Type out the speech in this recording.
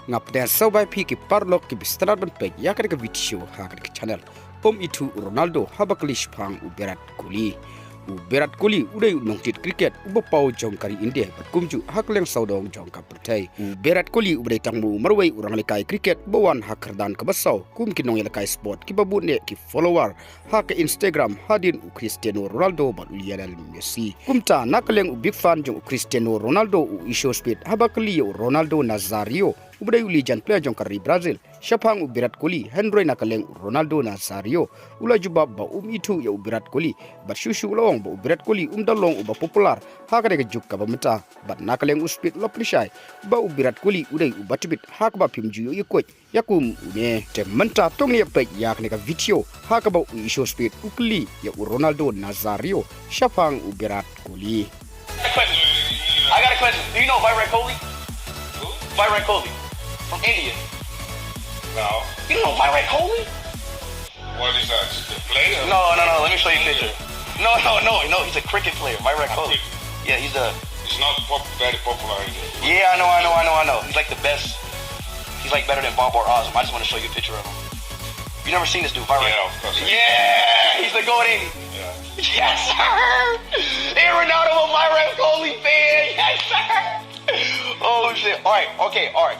ngap der so bai pi ki parlok ki bistalat ban pe ya ka video ha ka channel ithuh Ronaldo haba klish phang Virat Kohli Virat Kohli udai nongtit cricket uba pau jong kari India kumju hakleng saudong jong ka pyrthei Virat Kohli udai tangmu marwai urang lekai cricket bawan hakardan ka basau kum ki nong lekai sport ki babu ne ki follower ha ka Instagram hadin Cristiano Ronaldo ba Lionel Messi kumta nakaleng big fan jong Cristiano Ronaldo isho speed haba kli Ronaldo Nazario ubdai uli jan player jong kari Brazil syapang Virat Kohli Henry nakaleng Ronaldo Nazario ula jubab ba ithuh ya Virat Kohli bersyushu long ba Virat Kohli dalong uba popular haka dega juk ka bamata bat nakaleng uspit loplishay ba Virat Kohli udai uba tibit haka ba pimju yo ikot yakum une te menta tong ya pe yak ne ka video haka ba isho speed ukli ya Ronaldo Nazario syapang Virat Kohli. I got a question. Do you know Virat Kohli? Virat Kohli from India. No. You know Virat Kohli? What is that? The player? No. Let me show you a picture. No. He's a cricket player. Virat Kohli. Yeah, he's not very popular. Yeah, I know. He's like the best. He's like better than Bob or Oz. I just want to show you a picture of him. You never seen this dude, Virat? Yeah, of course. Yeah, he's the goat, ain't he? Yeah. Yes, sir. Hey, Ronaldo, a Virat Kohli fan. Yes, sir. Oh shit. All right.